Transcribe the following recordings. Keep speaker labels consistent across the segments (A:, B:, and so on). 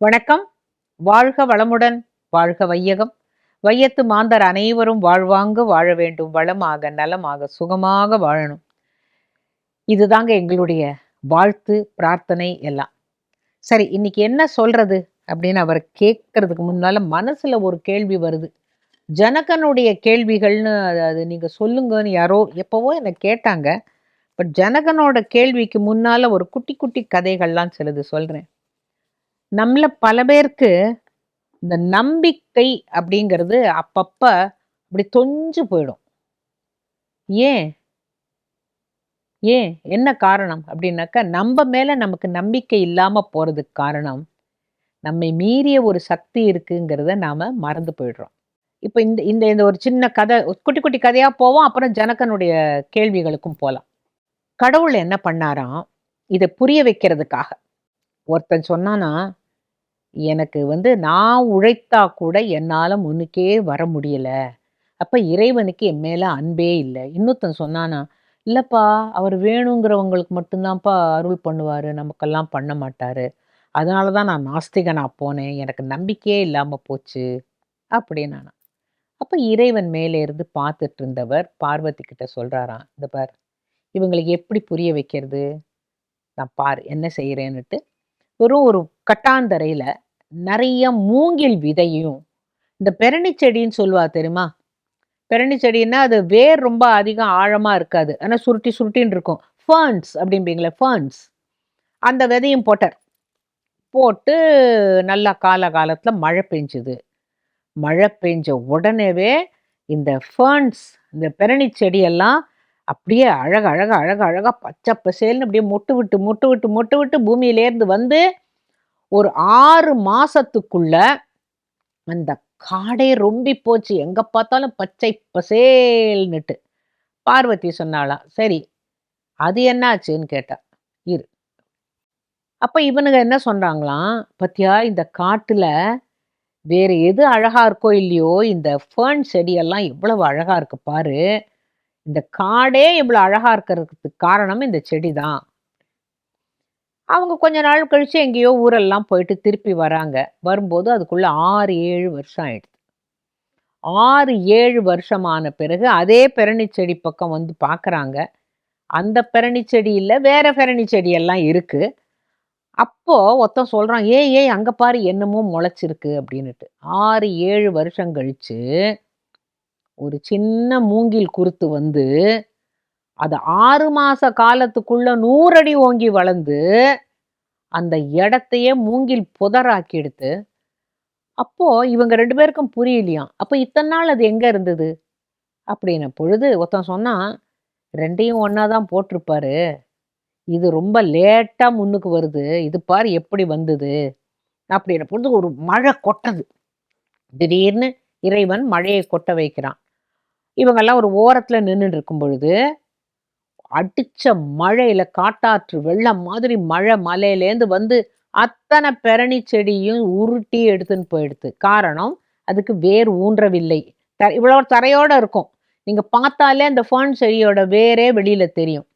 A: வணக்கம். வாழ்க வளமுடன். வாழ்க வையகம். வையத்து மாந்தர் அனைவரும் வாழ்வாங்கு வாழ வேண்டும். வளமாக, நலமாக, சுகமாக வாழணும். இதுதாங்க எங்களுடைய வாழ்த்து, பிரார்த்தனை எல்லாம். சரி, இன்னைக்கு என்ன சொல்றது அப்படின்னு அவர் கேட்கறதுக்கு முன்னால மனசுல ஒரு கேள்வி வருது. ஜனகனுடைய கேள்விகள்னு அது நீங்க சொல்லுங்கன்னு யாரோ எப்பவோ என்ன கேட்டாங்க. பட் ஜனகனோட கேள்விக்கு முன்னால ஒரு குட்டி குட்டி கதைகள்லாம் சிலது சொல்றேன். நம்மள பல பேருக்கு இந்த நம்பிக்கை அப்படிங்கிறது அப்பப்ப அப்படி தொஞ்சு போயிடும். ஏன்? ஏன்? என்ன காரணம்? அப்படின்னாக்கா, நம்ப மேல நமக்கு நம்பிக்கை இல்லாம போறதுக்கு காரணம், நம்மை மீறிய ஒரு சக்தி இருக்குங்கிறத நாம மறந்து போயிடுறோம். இப்ப இந்த இந்த இந்த ஒரு சின்ன கதை, குட்டி குட்டி கதையா போவோம். அப்புறம் ஜனகனுடைய கேள்விகளுக்கும் போலாம். கடவுள் என்ன பண்ணாராம், இத புரிய வைக்கிறதுக்காக. ஒருத்தன் சொன்னானா, எனக்கு நான் உழைத்தா கூட என்னால முன்னுக்கே வர முடியல. அப்ப இறைவனுக்கு என் மேல அன்பே இல்ல. இன்னொருத்தன் சொன்னானா, இல்லப்பா அவர் வேணுங்கிறவங்களுக்கு மட்டும் தான்ப்பா அருள் பண்ணுவாரு. நமக்கெல்லாம் பண்ண மாட்டாரு. அதனால தான் நான் நாஸ்திகனா போனேன். எனக்கு நம்பிக்கையே இல்லாம போச்சு அப்படின்னானா. அப்ப இறைவன் மேலே இருந்து பார்த்துட்டு இருந்தவர் பார்வதி கிட்ட சொல்றாராம், இந்த பார், இவங்களுக்கு எப்படி புரிய வைக்கிறது? நான் பார் என்ன செய்றேன்னுட்டு, வெறும் ஒரு கட்டாந்தரையில நெறைய மூங்கில் விதையும், இந்த பெரணி செடின்னு சொல்லுவா தெரியுமா? பெரணி செடின்னா, அது வேர் ரொம்ப அதிகம் ஆழமா இருக்காது. ஆனா சுருட்டி சுருட்டின்னு இருக்கும். ஃபர்ன்ஸ் அப்படிம்பீங்களே, ஃபர்ன்ஸ். அந்த விதையும் போட்டார். போட்டு நல்லா காலகாலத்துல மழை பெஞ்சுது. மழை பெஞ்ச உடனேவே இந்த ஃபர்ன்ஸ், இந்த பெரணி செடியெல்லாம் அப்படியே அழகா பச்சை பசேல்னு அப்படியே மொட்டு விட்டு பூமியிலேருந்து வந்து ஒரு 6 மாசத்துக்குள்ள அந்த காடே ரொம்பி போச்சு. எங்க பார்த்தாலும் பச்சை பசேல்னுட்டு. பார்வதி சொன்னாளாம், "சரி, அது என்ன ஆச்சுன்னு?" கேட்டா. இரு. அப்ப இவனுங்க என்ன சொன்னாங்களாம், "பாத்தியா இந்த காட்டுல வேற எது அழகா இருக்கோ இல்லையோ, இந்த ஃபர்ன் செடியெல்லாம் எவ்வளவு அழகா இருக்கு பாரு. இந்த காடே இவ்வளவு அழகா இருக்கிறதுக்கு காரணம் இந்த செடி தான்." அவங்க கொஞ்ச நாள் கழிச்சு எங்கேயோ ஊரெல்லாம் போயிட்டு திருப்பி வராங்க. வரும்போது அதுக்குள்ள 6, 7 வருஷம் ஆயிடுது. 6, 7 வருஷமான பிறகு அதே பெரணி செடி பக்கம் வந்து பார்க்குறாங்க. அந்த பெரணி செடி இல்ல, வேற பெரணி செடி எல்லாம் இருக்கு. அப்போ ஒருத்தன் சொல்றான், "ஏய் ஏய் அங்க பாரு என்னமோ முளைச்சிருக்கு" அப்படின்னுட்டு. 6, 7 வருஷம் கழிச்சு ஒரு சின்ன மூங்கில் குருத்து வந்து, அது 6 மாச காலத்துக்குள்ள 100 அடி ஓங்கி வளர்ந்து, அந்த இடத்தையே மூங்கில் புதராக்கிடுத்து. அப்போ இவங்க 2 பேருக்கும் புரியலையாம். அப்ப இத்தன நாள் அது எங்க இருந்தது? அப்படின்ன பொழுது ஒருத்தன் சொன்னான், "2யும் ஒண்ணா தான் போட்டிருப்பாரு. இது ரொம்ப லேட்டா முன்னுக்கு வருது. இது பாரு எப்படி வந்தது." அப்படின்ன பொழுது ஒரு மழை கொட்டுது. திடீர்னு இறைவன் மழையை கொட்ட வைக்கிறான். இவங்கெல்லாம் ஒரு ஓரத்துல நின்னுட்டு இருக்கும் பொழுது, அடிச்ச மழையில காட்டாற்று வெள்ளம் மாதிரி மழை மலையிலேருந்து வந்து அத்தனை பெரணி செடியும் உருட்டி எடுத்துன்னு போயிடுது. காரணம், அதுக்கு வேர் ஊன்றவில்லை. இவ்வளோ தரையோட இருக்கும். நீங்க பார்த்தாலே அந்த ஃபர்ன் செடியோட வேரே வெளியில தெரியும்.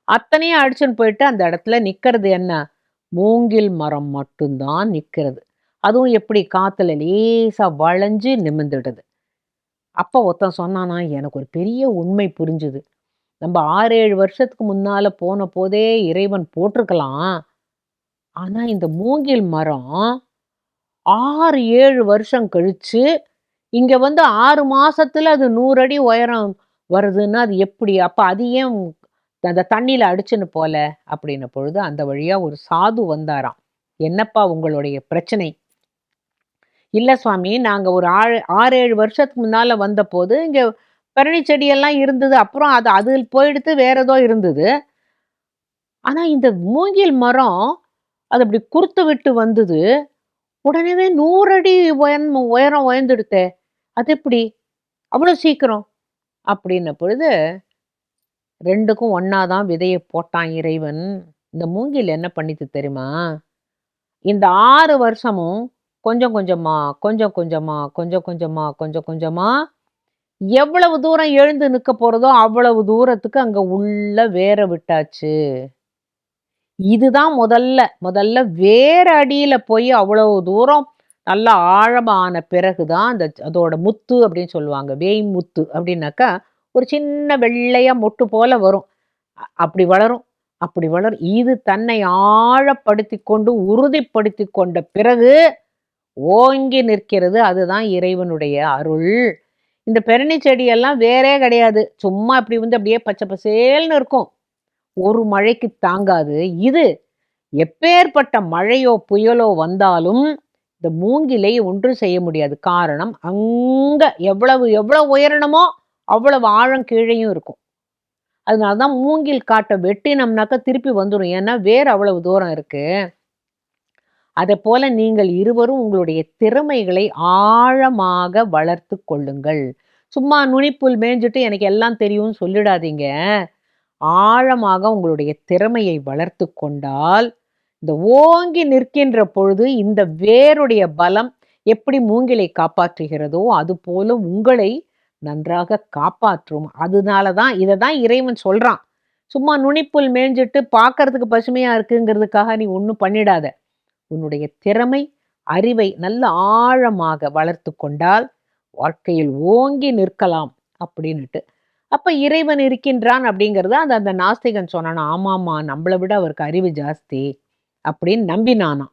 A: அத்தனையும் அடிச்சுன்னு போயிட்டு அந்த இடத்துல நிக்கிறது என்ன? மூங்கில் மரம் மட்டும் தான் நிக்கிறது. அதுவும் எப்படி காத்துல லேசா வளைஞ்சு நிமிர்ந்துடுது. அப்ப ஒருத்தன் சொன்னானா, எனக்கு ஒரு பெரிய உண்மை புரிஞ்சுது. நம்ம 6, 7 வருஷத்துக்கு முன்னால போன போதே இறைவன் போட்டிருக்கலாம். ஆனா இந்த மூங்கில் மரம் 6, 7 வருஷம் கழிச்சு, இங்க வந்து 6 மாசத்துல அது 100 அடி உயரம் வருதுன்னா, அது எப்படி? அப்ப அது ஏன் அந்த தண்ணீல அடிச்சுன்னு போல? அப்படின்ன பொழுது, அந்த வழியா ஒரு சாது வந்தாராம். "என்னப்பா உங்களுடைய பிரச்சனை?" "இல்ல சுவாமி, நாங்க ஒரு 6, 7 வருஷத்துக்கு முன்னால வந்தபோது, இங்க பரணி செடியெல்லாம் இருந்தது. அப்புறம் அது அது போயிடுத்து, வேற ஏதோ இருந்தது. ஆனா இந்த மூங்கில் மரம், அது அப்படி குறுத்து விட்டு வந்தது. உடனேவே 100 அடி உயரம் உயர்ந்துடுத்தே! அது எப்படி? அவ்வளோ சீக்கிரம்?" அப்படின்ன பொழுது, 2க்கும் ஒண்ணா தான் விதைய போட்டான் இறைவன். இந்த மூங்கில் என்ன பண்ணிச்சு தெரியுமா? இந்த 6 வருஷமும் கொஞ்சம் கொஞ்சமா, கொஞ்சம் கொஞ்சமா, கொஞ்சம் கொஞ்சமா, கொஞ்சம் கொஞ்சமா எவ்வளவு தூரம் எழுந்து நிக்க போறதோ, அவ்வளவு தூரத்துக்கு அங்க உள்ள வேர விட்டாச்சு. இதுதான் முதல்ல வேற அடியில போய் அவ்வளவு தூரம் நல்லா ஆழமான பிறகுதான் அதோட முத்து அப்படின்னு சொல்லுவாங்க. வேய் முத்து அப்படின்னாக்கா ஒரு சின்ன வெள்ளையா மொட்டு போல வரும். அப்படி வளரும், அப்படி வளரும். இது தன்னை ஆழப்படுத்தி கொண்டு உறுதிப்படுத்தி கொண்ட பிறகு ஓங்கி நிற்கிறது. அதுதான் இறைவனுடைய அருள். இந்த பெரணி செடியெல்லாம் வேறே கிடையாது. சும்மா இப்படி வந்து அப்படியே பச்சை பசேல்னு இருக்கும். ஒரு மழைக்கு தாங்காது. இது எப்பேற்பட்ட மழையோ புயலோ வந்தாலும் இந்த மூங்கிலை ஒன்றும் செய்ய முடியாது. காரணம் அங்க எவ்வளவு எவ்வளவு உயரணுமோ அவ்வளவு ஆழம் கீழேயும் இருக்கும். அதனாலதான் மூங்கில் காட்டை வெட்டினோம்னாக்கா திருப்பி வந்துடும். ஏன்னா வேர் அவ்வளவு தூரம் இருக்கு. அதை போல நீங்கள் இருவரும் உங்களுடைய திறமைகளை ஆழமாக வளர்த்து கொள்ளுங்கள். சும்மா நுனிப்புல் மேய்ஞ்சிட்டு எனக்கு எல்லாம் தெரியும்னு சொல்லிடாதீங்க. ஆழமாக உங்களுடைய திறமையை வளர்த்து கொண்டால் இந்த ஓங்கி நிற்கின்ற பொழுது இந்த வேருடைய பலம் எப்படி மூங்கிலை காப்பாற்றுகிறதோ அது போல உங்களை நன்றாக காப்பாற்றும். அதனாலதான் இதைதான் இறைவன் சொல்றான். சும்மா நுனிப்புல் மேய்ஞ்சிட்டு பார்க்கறதுக்கு பசுமையா இருக்குங்கிறதுக்காக நீ ஒன்றும் பண்ணிடாத. உன்னுடைய திறமை அறிவை நல்ல ஆழமாக வளர்த்து கொண்டால் வாழ்க்கையில் ஓங்கி நிற்கலாம் அப்படின்னுட்டு. அப்ப இறைவன் இருக்கின்றான் அப்படிங்கிறத அந்த நாஸ்திகன் சொன்னானா, ஆமாமா நம்மளை விட அவருக்கு அறிவு ஜாஸ்தி அப்படின்னு நம்பினானாம்.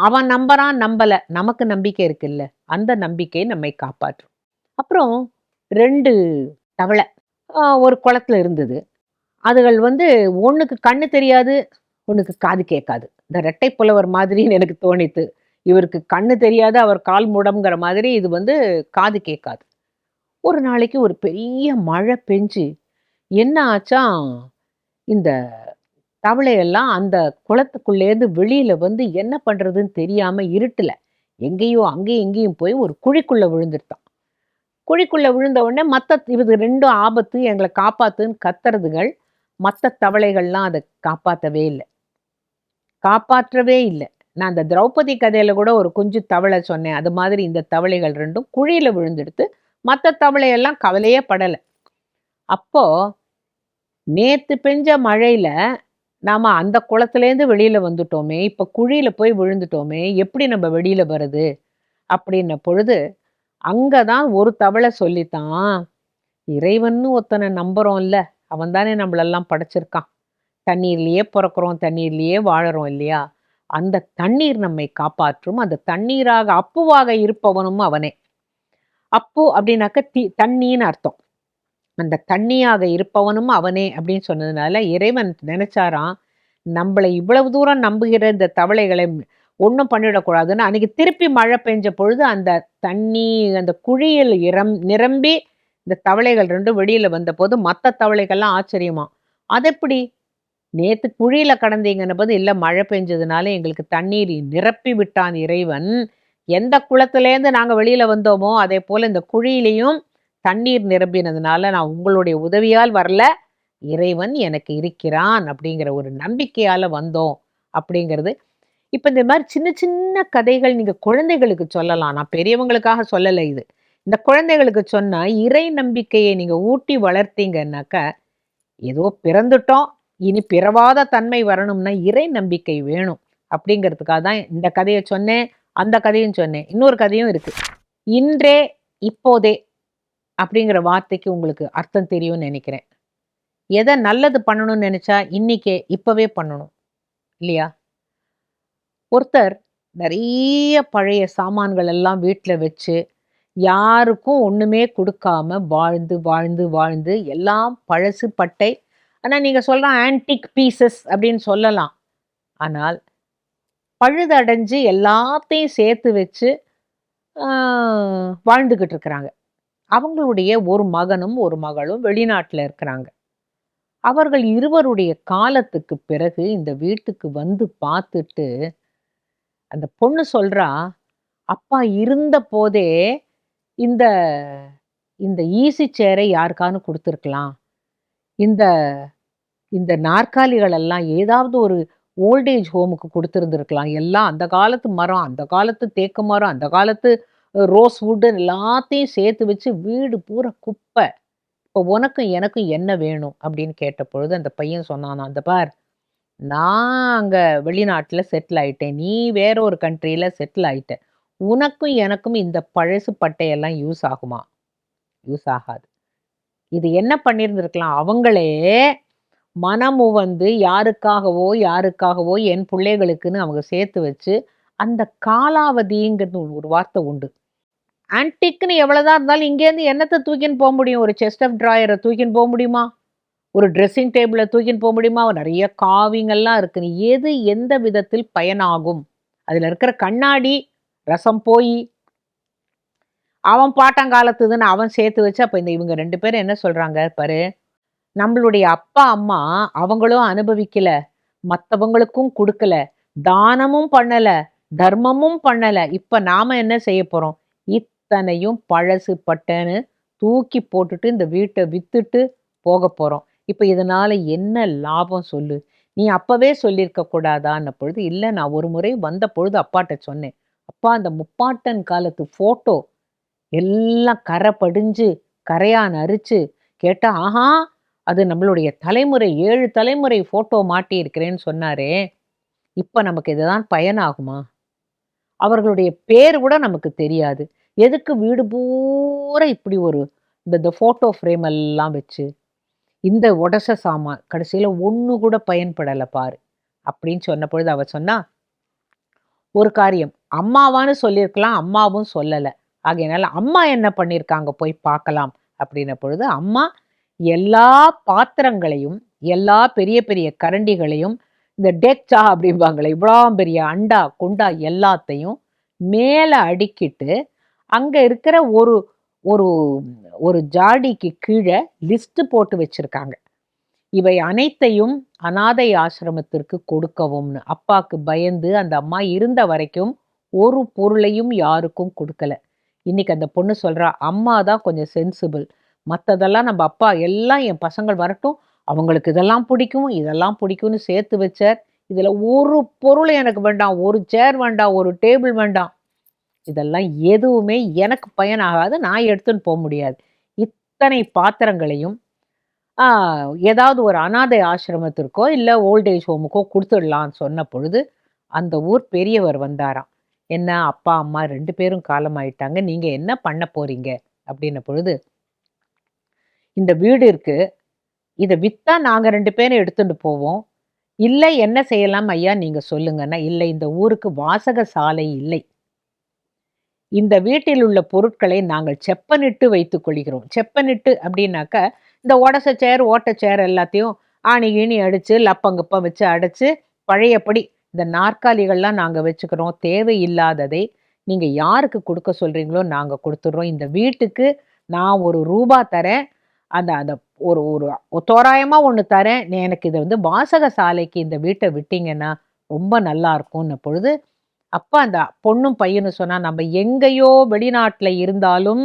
A: அவன் நம்புறான் நம்பல, நமக்கு நம்பிக்கை இருக்குல்ல, அந்த நம்பிக்கை நம்மை காப்பாற்றும். அப்புறம் 2 தவளை ஒரு குளத்துல இருந்தது. அதுகள் வந்து ஒண்ணுக்கு கண்ணு தெரியாது, ஒண்ணுக்கு காது கேட்காது. இந்த இரட்டை புலவர் மாதிரின்னு எனக்கு தோணித்து. இவருக்கு கண்ணு தெரியாது, அவர் கால் முடம்ங்கிற மாதிரி இது வந்து காது கேட்காது. ஒரு நாளைக்கு ஒரு பெரிய மழை பெஞ்சு என்ன ஆச்சாம், இந்த தவளையெல்லாம் அந்த குளத்துக்குள்ளேருந்து வெளியில வந்து என்ன பண்றதுன்னு தெரியாம இருட்டுல எங்கேயோ அங்கேயும் இங்கேயும் போய் ஒரு குழிக்குள்ள விழுந்துருத்தான். குழிக்குள்ள விழுந்த உடனே இது 2 ஆபத்து, எங்களை காப்பாத்துன்னு கத்துறதுகள். மற்ற தவளைகள்லாம் அதை காப்பாற்றவே இல்லை. நான் அந்த திரௌபதி கதையில கூட ஒரு குஞ்சு தவளை சொன்னேன். அது மாதிரி இந்த தவளைகள் 2ம் குழியில விழுந்தெடுத்து மற்ற தவளையெல்லாம் கவலையே படலை. அப்போ நேத்து பெஞ்ச மழையில நாம அந்த குளத்துலேருந்து வெளியில வந்துட்டோமே, இப்ப குழியில போய் விழுந்துட்டோமே, எப்படி நம்ம வெளியில வர்றது அப்படின்ன பொழுது அங்கதான் ஒரு தவளை சொல்லித்தான், இறைவன்னு ஒருத்தனை நம்புறோம்ல, அவன் தானே நம்மளெல்லாம் படைச்சிருக்கான். தண்ணீர்லயே பிறக்கிறோம், தண்ணீர்லயே வாழறோம் இல்லையா, அந்த தண்ணீர் நம்மை காப்பாற்றும். அந்த தண்ணீராக அப்புவாக இருப்பவனும் அவனே. அப்பு அப்படின்னாக்க தண்ணின்னு அர்த்தம். அந்த தண்ணியாக இருப்பவனும் அவனே அப்படின்னு சொன்னதுனால இறைவன் நினைச்சாராம், நம்மளை இவ்வளவு தூரம் நம்புகிற இந்த தவளைகளை ஒன்றும் பண்ணிடக்கூடாதுன்னு அன்னைக்கு திருப்பி மழை பெஞ்ச பொழுது அந்த தண்ணி அந்த குழியில் நிரம்பி இந்த தவளைகள் 2 வெளியில வந்த போது மற்ற தவளைகள்லாம் ஆச்சரியமா, அதெப்படி நேத்து குழியில கடந்தீங்கன்னு போது இல்லை மழை பெஞ்சதுனால எங்களுக்கு தண்ணீர் நிரப்பி விட்டான் இறைவன். எந்த குளத்திலேருந்து நாங்கள் வெளியில வந்தோமோ அதே போல இந்த குழியிலையும் தண்ணீர் நிரம்பினதுனால நான் உங்களுடைய உதவியால் வரல, இறைவன் எனக்கு இருக்கிறான் அப்படிங்கிற ஒரு நம்பிக்கையால வந்தோம் அப்படிங்கிறது. இப்ப இந்த மாதிரி சின்ன சின்ன கதைகள் நீங்க குழந்தைகளுக்கு சொல்லலாம். நான் பெரியவங்களுக்காக சொல்லலை இது. இந்த குழந்தைகளுக்கு சொன்னா இறை நம்பிக்கையை நீங்க ஊட்டி வளர்த்தீங்கன்னாக்க, ஏதோ பிறந்துட்டோம் இனி பிறவாத தன்மை வரணும்னா இறை நம்பிக்கை வேணும் அப்படிங்கிறதுக்காக தான் இந்த கதையை சொன்னேன். அந்த கதையும் சொன்னேன். இன்னொரு கதையும் இருக்கு. இன்றே இப்போதே அப்படிங்கிற வார்த்தைக்கு உங்களுக்கு அர்த்தம் தெரியும்னு நினைக்கிறேன். எதை நல்லது பண்ணணும்னு நினைச்சா இன்னைக்கே இப்பவே பண்ணணும் இல்லையா? ஒருத்தர் நிறைய பழைய சாமான்கள் எல்லாம் வீட்டில் வச்சு யாருக்கும் ஒண்ணுமே கொடுக்காம வாழ்ந்து வாழ்ந்து வாழ்ந்து எல்லாம் பழசு பட்டை. ஆனா நீங்க சொல்ற ஆன்டிக் பீசஸ் அப்படின்னு சொல்லலாம். ஆனால் பழுதடைஞ்சு எல்லாத்தையும் சேர்த்து வச்சு வாழ்ந்துகிட்டு இருக்கிறாங்க. அவங்களுடைய ஒரு மகனும் ஒரு மகளும் வெளிநாட்டில் இருக்கிறாங்க. அவர்கள் இருவருடைய காலத்துக்கு பிறகு இந்த வீட்டுக்கு வந்து பார்த்துட்டு அந்த பொண்ணு சொல்றா, அப்பா இருந்த போதே இந்த இந்த ஈஸி சேரை யாருக்கானு கொடுத்துருக்கலாம், இந்த இந்த நாற்காலிகள் எல்லாம் ஏதாவது ஒரு ஓல்டேஜ் ஹோமுக்கு கொடுத்துருந்துருக்கலாம். எல்லாம் அந்த காலத்து மரம், அந்த காலத்து தேக்கு மரம், அந்த காலத்து ரோஸ் வுட்டு எல்லாத்தையும் சேர்த்து வச்சு வீடு பூரா குப்பை. இப்போ உனக்கும் எனக்கும் என்ன வேணும் அப்படின்னு கேட்ட பொழுது அந்த பையன் சொன்னானா, அந்த பார் நான் அங்க வெளிநாட்டுல செட்டில் ஆயிட்டேன். நீ வேற ஒரு கண்ட்ரில செட்டில் ஆயிட்ட. உனக்கும் எனக்கும் இந்த பழசு பட்டையெல்லாம் யூஸ் ஆகுமா? யூஸ் ஆகாது. இது என்ன பண்ணியிருந்திருக்கலாம், அவங்களே மனமுவந்து யாருக்காகவோ என் பிள்ளைகளுக்குன்னு அவங்க சேர்த்து வச்சு, அந்த காலாவதிங்கிறது ஒரு வார்த்தை உண்டு. ஆன்டிக்ன்னு எவ்வளவுதான் இருந்தாலும் இங்கேருந்து என்னத்த தூக்கின்னு போ முடியும்? ஒரு செஸ்ட் ஆஃப் ட்ராயர தூக்கின்னு போ முடியுமா? ஒரு ட்ரெஸ்ஸிங் டேபிள தூக்கின்னு போ முடியுமா? நெறைய காவிங்கெல்லாம் இருக்கு. எது எந்த விதத்தில் பயனாகும்? அதுல இருக்கிற கண்ணாடி ரசம் போயி, அவன் பாட்டங்காலத்துதுன்னு அவன் சேர்த்து வச்சு, அப்ப இவங்க 2 பேரும் என்ன சொல்றாங்க பாரு, நம்மளுடைய அப்பா, அம்மா அவங்களும் அனுபவிக்கல, மத்தவங்களுக்கும் குடுக்கல, தானமும் பண்ணல, தர்மமும் பண்ணல. இப்ப நாம என்ன செய்ய போறோம்? இத்தனையும் பழசு பட்டன்னு தூக்கி போட்டுட்டு இந்த வீட்ட வித்துட்டு போக போறோம். இப்ப இதனால என்ன லாபம் சொல்லு? நீ அப்பவே சொல்லியிருக்க கூடாதான்ன பொழுது, இல்ல நான் ஒரு முறை வந்த பொழுது அப்பாட்ட சொன்னேன். அப்பா அந்த முப்பாட்டன் காலத்து ஃபோட்டோ எல்லாம் கரை படிஞ்சு, கரையான் அரிச்சு, கேட்டா, ஆஹா! அது நம்மளுடைய தலைமுறை 7 தலைமுறை ஃபோட்டோ மாட்டியிருக்கிறேன்னு சொன்னாரே! இப்ப நமக்கு இதுதான் பயனாகுமா? அவர்களுடைய பேர் கூட நமக்கு தெரியாது. எதுக்கு வீடு பூரா இப்படி ஒரு இந்த ஃபோட்டோ ஃப்ரேம் எல்லாம் வச்சு, இந்த உடச சாமான் கடைசியில ஒண்ணு கூட பயன்படல பாரு. அப்படின்னு சொன்ன பொழுது அவ சொன்னா, ஒரு காரியம் அம்மாவான்னு சொல்லியிருக்கலாம், அம்மாவும் சொல்லல. ஆகையினால அம்மா என்ன பண்ணியிருக்காங்க போய் பார்க்கலாம் அப்படின்ன பொழுது, அம்மா எல்லா பாத்திரங்களையும், எல்லா பெரிய பெரிய கரண்டிகளையும், இந்த டேக்சா அப்படிம்பாங்களே, இவ்வளோ பெரிய அண்டா, குண்டா எல்லாத்தையும் மேல அடுக்கிட்டு, அங்க இருக்கிற ஒரு ஒரு ஒரு ஜாடிக்கு கீழ லிஸ்ட் போட்டு வச்சிருக்காங்க. இவை அனைத்தையும் அனாதை ஆசிரமத்திற்கு கொடுக்கவும்னு. அப்பாக்கு பயந்து அந்த அம்மா இருந்த வரைக்கும் ஒரு பொருளையும் யாருக்கும் கொடுக்கல. இன்னைக்கு அந்த பொண்ணு சொல்றா, அம்மா தான் கொஞ்சம் சென்சிபிள். மத்ததெல்லாம் நம்ம அப்பா எல்லாம் என் பசங்கள் வரட்டும், அவங்களுக்கு இதெல்லாம் பிடிக்கும், இதெல்லாம் பிடிக்கும்னு சேர்த்து வச்சார். இதுல ஒரு பொருள் எனக்கு வேண்டாம், ஒரு சேர் வேண்டாம், ஒரு டேபிள் வேண்டாம். இதெல்லாம் எதுவுமே எனக்கு பயனாகாது. நான் எடுத்துன்னு போ முடியாது. இத்தனை பாத்திரங்களையும் ஆ ஏதாவது ஒரு அனாதை ஆசிரமத்திற்கோ, இல்ல ஓல்ட் ஏஜ் ஹோமுக்கோ குடுத்துடலான்னு சொன்ன பொழுது, அந்த ஊர் பெரியவர் வந்தாராம். "என்ன அப்பா, அம்மா 2 பேரும் காலமாயிட்டாங்க. நீங்க என்ன பண்ண போறீங்க?" அப்படின்ன பொழுது, "இந்த வீடு இருக்கு. இத வித்தா நாங்க 2 பேரும் எடுத்துட்டு போவோம். இல்ல என்ன செய்யலாம் ஐயா நீங்க சொல்லுங்கன்னா." "இல்ல இந்த ஊருக்கு வாசக சாலை இல்லை. இந்த வீட்டில் உள்ள பொருட்களை நாங்கள் செப்பனிட்டு வைத்துக் கொள்கிறோம்." செப்பனிட்டு அப்படின்னாக்க, இந்த உடச சேர், ஓட்ட சேர் எல்லாத்தையும் ஆணி கீணி அடிச்சு, லப்பங்கப்பம் வச்சு அடைச்சு, பழையபடி இந்த நாற்காலிகள்லாம் நாங்க வச்சுக்கிறோம். தேவையில்லாததை நீங்க யாருக்கு குடுக்க சொல்றீங்களோ நாங்க குடுத்துடுறோம். இந்த வீட்டுக்கு நான் ரூ. 1 தரேன். அந்த அந்த ஒரு ஒரு தோராயமா ஒண்ணு தரேன். எனக்கு இத வந்து வாசக சாலைக்கு இந்த வீட்ட விட்டீங்கன்னா, ரொம்ப நல்லா இருக்கும்ன்ன பொழுது, அப்ப அந்த பொண்ணும் பையனும் சொன்னா, "நம்ம எங்கேயோ வெளிநாட்டுல இருந்தாலும்,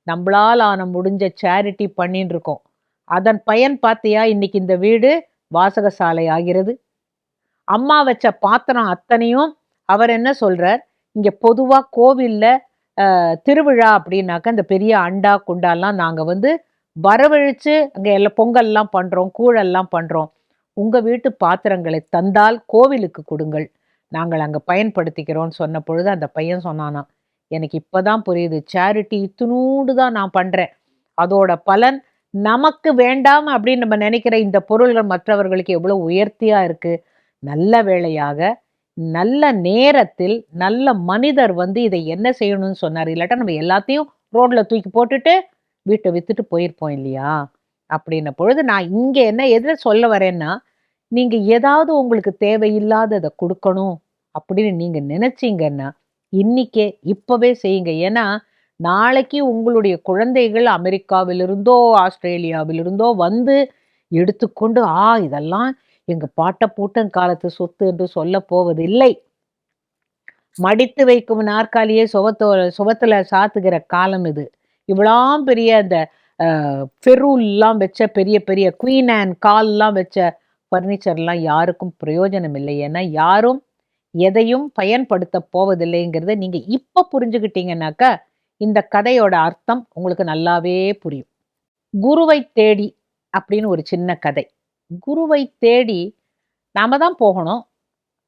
A: நம்பளால ஆன முடிஞ்ச சேரிட்டி பண்ணின்னு இருக்கோம். அதன் பயன் பார்த்தியா, இன்னைக்கு இந்த வீடு வாசகசாலை ஆகிறது. அம்மா வச்ச பாத்திரம் அத்தனையும்." அவர் என்ன சொல்றார், இங்க பொதுவா கோவில்ல திருவிழா அப்படின்னாக்க, அந்த பெரிய அண்டா, குண்டாலாம் நாங்க வந்து வரவழிச்சு அங்க எல்லாம் பொங்கல்லாம் பண்றோம், கூழெல்லாம் பண்றோம். உங்க வீட்டு பாத்திரங்களை தந்தால் கோவிலுக்கு கொடுங்கள். நாங்கள் அங்க பயன்படுத்திக்கிறோம்னு சொன்ன பொழுது, அந்த பையன் சொன்னானாம், "எனக்கு இப்பதான் புரியுது. சேரிட்டி இத்துணூண்டு தான் நான் பண்றேன். அதோட பலன் நமக்கு வேண்டாம் அப்படின்னு நம்ம நினைக்கிற இந்த பொருள்கள் மற்றவர்களுக்கு எவ்வளவு உயர்த்தியா இருக்கு." நல்ல வேளையாக, நல்ல நேரத்தில், நல்ல மனிதர் வந்து இதை என்ன செய்யணும்னு சொன்னாரு. இல்லாட்டா நம்ம எல்லாத்தையும் ரோட்ல தூக்கி போட்டுட்டு, வீட்ட வித்துட்டு போயிருப்போம் இல்லையா? அப்படின்ன பொழுது, நான் இங்க என்ன எத சொல்ல வரேன்னா, நீங்க ஏதாவது உங்களுக்கு தேவையில்லாதத குடுக்கணும் அப்படின்னு நீங்க நினைச்சீங்கன்னா, இன்னிக்கே, இப்பவே செய்யுங்க. ஏன்னா, நாளைக்கு உங்களுடைய குழந்தைகள் அமெரிக்காவிலிருந்தோ, ஆஸ்திரேலியாவிலிருந்தோ வந்து எடுத்துக்கொண்டு, இதெல்லாம் எங்க பாட்ட பூட்டன் காலத்து சொத்து என்று சொல்லப் போவதில்லை. மடித்து வைக்கும் நாற்காலியே சுவத்துல சாத்துகிற காலம் இது. இவ்வளாம் பெரிய அந்த ஃபெரூல்லாம் வச்ச பெரிய பெரிய குயின் அண்ட் கால்லாம் வச்ச ஃபர்னிச்சர்லாம் யாருக்கும் பிரயோஜனம் இல்லை. ஏன்னா, யாரும் எதையும் பயன்படுத்தப் போவதில்லைங்கிறத நீங்க இப்ப புரிஞ்சுகிட்டீங்கன்னாக்கா, இந்த கதையோட அர்த்தம் உங்களுக்கு நல்லாவே புரியும். குருவைத் தேடி அப்படின்னு ஒரு சின்ன கதை. குருவைத் தேடி நாம தான் போகணும்.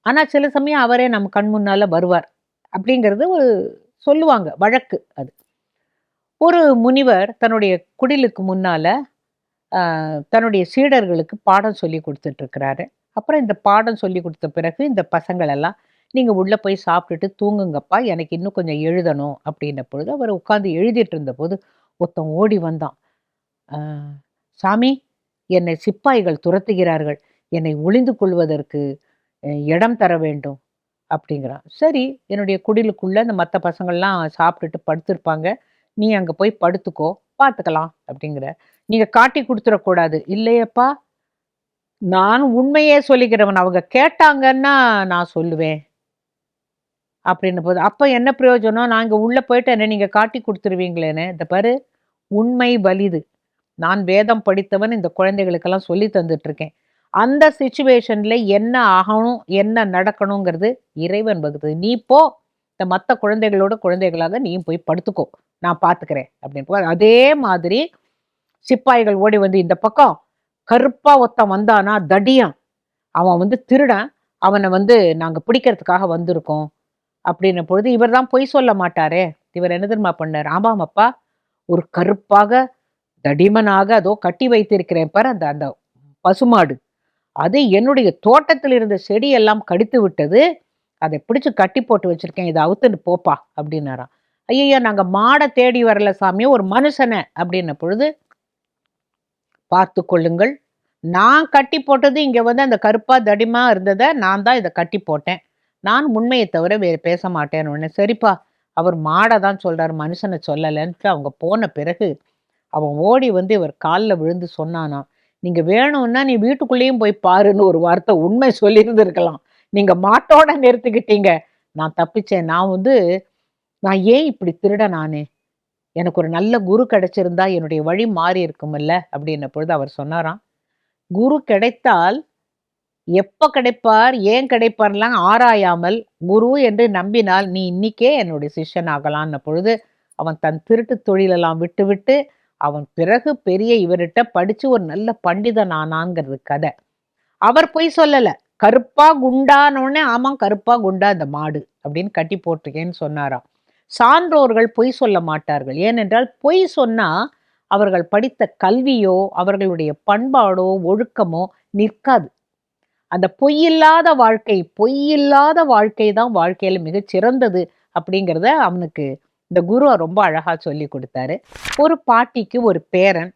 A: ஆனா சில சமயம் அவரே நம்ம கண் முன்னால வருவார். அப்படிங்கிறது ஒரு சொல்லுவாங்க வழக்கு அது. ஒரு முனிவர் தன்னுடைய குடிலுக்கு முன்னால தன்னுடைய சீடர்களுக்கு பாடம் சொல்லி குடுத்துட்டு இருக்கிறாரு. அப்புறம் இந்த பாடம் சொல்லி குடுத்த பிறகு இந்த பசங்கள் எல்லாம், "நீங்க உள்ள போய் சாப்பிட்டுட்டு தூங்குங்கப்பா. எனக்கு இன்னும் கொஞ்சம் எழுதணும்." அப்படின்ன பொழுது அவர் உட்கார்ந்து எழுதிட்டு இருந்தபோது, ஒருத்தன் ஓடி வந்தான். "அ சாமி, என்னை சிப்பாய்கள் துரத்துகிறார்கள். என்னை ஒளிந்து கொள்வதற்கு இடம் தர வேண்டும்." அப்படிங்கிறான். சரி, என்னுடைய குடிலுக்குள்ள இந்த மத்த பசங்கள்லாம் சாப்பிட்டுட்டு படுத்திருப்பாங்க. நீ அங்க போய் படுத்துக்கோ, பார்த்துக்கலாம் அப்படிங்கிற. நீங்க காட்டி குடுத்துறக்கூடாது. இல்லையேப்பா, நான் உண்மையே சொல்லிக்கிறவன். அவங்க கேட்டாங்கன்னா நான் சொல்லுவேன். அப்படின்னும்போது, அப்ப என்ன பிரயோஜனம்? நான் இங்க உள்ள போயிட்டேனே, நீங்க காட்டி குடுத்துருவீங்களேன்னு. இந்த பாரு, உண்மை வலிது. நான் வேதம் படித்தவன் இந்த குழந்தைகளுக்கெல்லாம் சொல்லி தந்துட்டு இருக்கேன். அந்த சிச்சுவேஷன்ல என்ன ஆகணும், என்ன நடக்கணுங்கிறது இறைவன் வகுத்தது. நீ போ, இந்த மத்த குழந்தைகளோட குழந்தைகளாக நீயும் போய் படுத்துக்கோ. நான் பார்த்துக்கிறேன் அப்படின்னு. அதே மாதிரி சிப்பாய்கள் ஓடி வந்து இந்த பக்கம் கருப்பா ஒருத்தன் வந்தானா தடியான். அவன் வந்து திருடன். அவன வந்து நாங்க பிடிக்கிறதுக்காக வந்திருக்கோம். அப்படின்ன பொழுது இவர் தான் பொய் சொல்ல மாட்டாரே. இவர் என்ன தெரியுமா பண்ணாரு? ஆமாமப்பா, ஒரு கருப்பாக தடிமனாக அதோ கட்டி வைத்திருக்கிறேன் பாரு அந்த அந்த பசுமாடு. அது என்னுடைய தோட்டத்தில் இருந்த செடி எல்லாம் கடித்து விட்டது. அதை பிடிச்சு கட்டி போட்டு வச்சிருக்கேன். இத அவுத்துட்டு போப்பா அப்படின்னாராம். ஐயய்யோ! நாங்க மாட தேடி வரல சாமி, ஒரு மனுஷன அப்படின்ன பொழுது, பார்த்துக் கொள்ளுங்கள். நான் கட்டி போட்டது இங்க வந்து அந்த கருப்பா தடிமா இருந்தத நான் தான் இத கட்டி போட்டேன். நான் உண்மைய தவிர வேறு பேச மாட்டேன்னு உடனே, சரிப்பா, அவர் மாட தான் சொல்றாரு, மனுஷன சொல்லலன்ட்டு அவங்க போன பிறகு, அவன் ஓடி வந்து இவர் கால்ல விழுந்து சொன்னானாம், "நீங்க வேணும்னா நீ வீட்டுக்குள்ளேயும் போய் பாருன்னு ஒரு வார்த்தை உண்மை சொல்லியிருந்திருக்கலாம். நீங்க மாட்டோட நிறுத்திக்கிட்டீங்க. நான் தப்பிச்சேன். நான் ஏன் இப்படி திருடன் ஆனேன்? எனக்கு ஒரு நல்ல குரு கிடைச்சிருந்தா என்னுடைய வழி மாறி இருக்கும்ல." அப்படின்ன பொழுது அவர் சொன்னாராம், "குரு கிடைத்தால் எப்ப கிடைப்பார், ஏன் கிடைப்பார்லாம் ஆராயாமல், குரு என்று நம்பினால் நீ இன்னிக்கே என்னுடைய சிஷ்யன் ஆகலான்ன பொழுது, அவன் தன் திருட்டு தொழிலெல்லாம் விட்டுவிட்டு, அவன் பிறகு பெரிய இவர்ட்ட படிச்சு ஒரு நல்ல பண்டிதன் ஆனான்ங்கிறது கதை. அவர் பொய் சொல்லல. கருப்பா குண்டானோனே, ஆமா கருப்பா குண்டா இந்த மாடு அப்படின்னு கட்டி போட்டிருக்கேன்னு சொன்னாராம். சான்றோர்கள் பொய் சொல்ல மாட்டார்கள். ஏனென்றால் பொய் சொன்னா அவர்கள் படித்த கல்வியோ, அவர்களுடைய பண்பாடோ, ஒழுக்கமோ நிற்காது. அந்த பொய்யில்லாத வாழ்க்கை தான் வாழ்க்கையில மிகச் சிறந்தது அப்படிங்கிறத அவனுக்கு இந்த குரு ரொம்ப அழகா சொல்லி கொடுத்தாரு. ஒரு பாட்டிக்கு ஒரு பேரன்,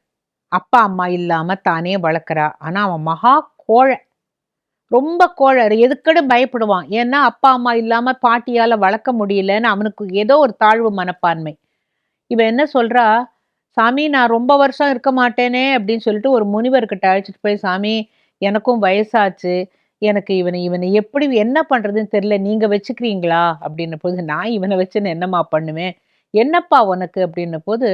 A: அப்பா அம்மா இல்லாம தானே வளர்க்குறா. ஆனா அவன் மகா கோழை. ரொம்ப கோழை. எதுக்குன்னு பயப்படுவான். ஏன்னா அப்பா அம்மா இல்லாம பாட்டியால வளர்க்க முடியலன்னு அவனுக்கு ஏதோ ஒரு தாழ்வு மனப்பான்மை. இவ என்ன சொல்றா, "சாமி, நான் ரொம்ப வருஷம் இருக்க மாட்டேனே" அப்படின்னு சொல்லிட்டு ஒரு முனிவர்கிட்ட அழைச்சிட்டு போய், "சாமி, எனக்கும் வயசாச்சு. எனக்கு இவனை இவனை எப்படி என்ன பண்றதுன்னு தெரியல. நீங்க வச்சுக்கிறீங்களா?" அப்படின்னபோது, "நான் இவனை வச்சுன்னு என்னம்மா பண்ணுவேன்? என்னப்பா உனக்கு?" அப்படின்னபோது,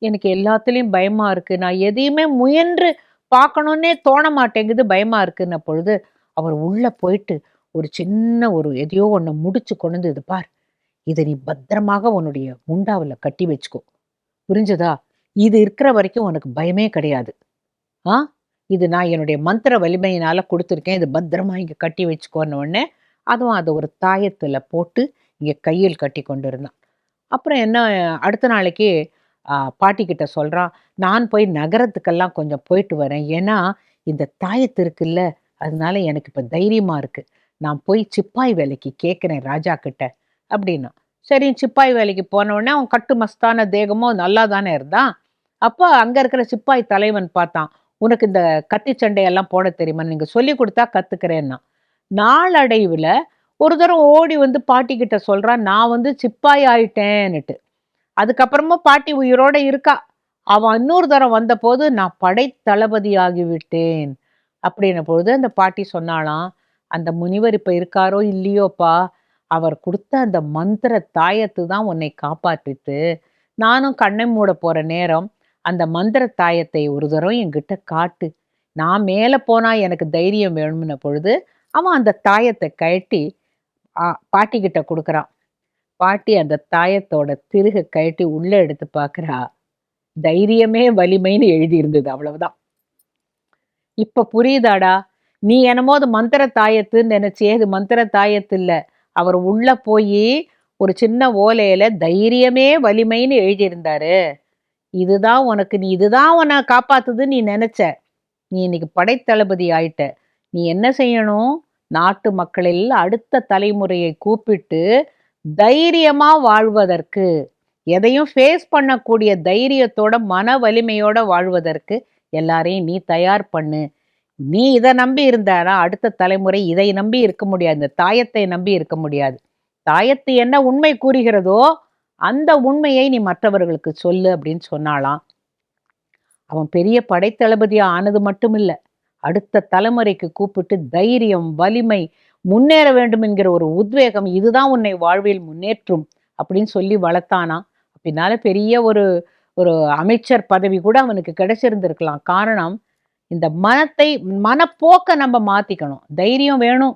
A: "எனக்கு எல்லாத்துலயும் பயமா இருக்கு. நான் எதையுமே முயன்று பார்க்கணும்னே தோண மாட்டேங்குது. பயமா இருக்குன்ன பொழுது, அவர் உள்ள போயிட்டு ஒரு சின்ன ஒரு எதையோ ஒண்ண முடிச்சு கொண்டு வந்து, "இத பார். இத நீ பத்திரமாக உன்னுடைய முண்டாவுல கட்டி வச்சுக்கோ. புரிஞ்சதா? இது இருக்கிற வரைக்கும் உனக்கு பயமே கிடையாது. ஆ இது நான் என்னுடைய மந்திர வலிமையினால குடுத்துருக்கேன். இது பத்திரமா இங்க கட்டி வச்சுக்கோன்ன உடனே, அதுவும் அத ஒரு தாயத்துல போட்டு இங்க கையில் கட்டி கொண்டு இருந்தான். அப்புறம் என்ன அடுத்த நாளைக்கு பாட்டிக்கிட்ட சொல்றான், "நான் போய் நகரத்துக்கெல்லாம் கொஞ்சம் போயிட்டு வரேன். ஏன்னா, இந்த தாயத்து இருக்குல்ல, அதனால எனக்கு இப்ப தைரியமா இருக்கு. நான் போய் சிப்பாய் வேலைக்கு கேட்கிறேன் ராஜா கிட்ட." அப்படின்னான். சரி, சிப்பாய் வேலைக்கு போன உடனே அவன் கட்டு மஸ்தான தேகமும் நல்லா தானே இருந்தான். அப்ப அங்க இருக்கிற சிப்பாய் தலைவன் பார்த்தான். "உனக்கு இந்த கத்தி சண்டையெல்லாம் போட தெரியுமா? நீங்க சொல்லிக் குடுத்தா கத்துக்கிறேன்னான்." நாளடைவுல ஒரு தரம் ஓடி வந்து பாட்டிக்கிட்ட சொல்றான், "நான் வந்து சிப்பாய் ஆயிட்டேன்னுட்டு." அதுக்கப்புறமா பாட்டி உயிரோட இருக்கா. அவன் இன்னொரு தரம் வந்தபோது, "நான் படைத்தளபதி ஆகிவிட்டேன்." அப்படின்ன பொழுது அந்த பாட்டி சொன்னாளாம், "அந்த முனிவர் இப்ப இருக்காரோ இல்லையோப்பா, அவர் குடுத்த அந்த மந்திர தாயத்து தான் உன்னை காப்பாத்தித்து. நானும் கண்ணை மூட போற நேரம், அந்த மந்திர தாயத்தை ஒரு தரம் என்கிட்ட காட்டு. நான் மேல போனா எனக்கு தைரியம் வேணும்ன பொழுது, அவன் அந்த தாயத்த கழட்டி பாட்டிக்கிட்ட குடுக்குறான். பாட்டி அந்த தாயத்தோட திருக கழட்டி உள்ள எடுத்து பார்க்கிறா. தைரியமே வலிமைன்னு எழுதியிருந்தது. அவ்வளவுதான். இப்ப புரியுதாடா? நீ என்னமோ அது மந்திர தாயத்துன்னு நினைச்சியே, அது மந்திர தாயத்து இல்ல. அவர் உள்ள போயி ஒரு சின்ன ஓலையில தைரியமே வலிமைன்னு எழுதியிருந்தாரு. இதுதான் உனக்கு நீ இதுதான் உன்னை காப்பாத்துதுன்னு நீ நினைச்ச. நீ இன்னைக்கு படைத்தளபதி ஆயிட்ட. நீ என்ன செய்யணும்? நாட்டு மக்களில் அடுத்த தலைமுறையை கூப்பிட்டு தைரியமா வாழ்வதற்கு, எதையும் ஃபேஸ் பண்ணக்கூடிய தைரியத்தோட, மன வலிமையோட வாழ்வதற்கு எல்லாரையும் நீ தயார் பண்ணு. நீ இதை நம்பி இருந்தானா அடுத்த தலைமுறை இதை நம்பி இருக்க முடியாது. இந்த தாயத்தை நம்பி இருக்க முடியாது. தாயத்து என்ன உண்மை கூறுகிறதோ அந்த உண்மையை நீ மற்றவர்களுக்கு சொல்லு அப்படின்னு சொன்னாலாம். அவன் பெரிய படைத்தளபதியா ஆனது மட்டும் இல்ல, அடுத்த தலைமுறைக்கு கூப்பிட்டு தைரியம், வலிமை, முன்னேற வேண்டும் என்கிற ஒரு உத்வேகம், இதுதான் உன்னை வாழ்வில் முன்னேற்றும் அப்படின்னு சொல்லி வளர்த்தானா. பின்னால பெரிய ஒரு ஒரு அமைச்சர் பதவி கூட அவனுக்கு கிடைச்சிருந்திருக்கலாம். காரணம், இந்த மனப்போக்க நம்ம மாத்திக்கணும். தைரியம் வேணும்.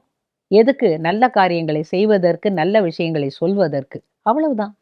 A: எதுக்கு? நல்ல காரியங்களை செய்வதற்கு, நல்ல விஷயங்களை சொல்வதற்கு. அவ்வளவுதான்.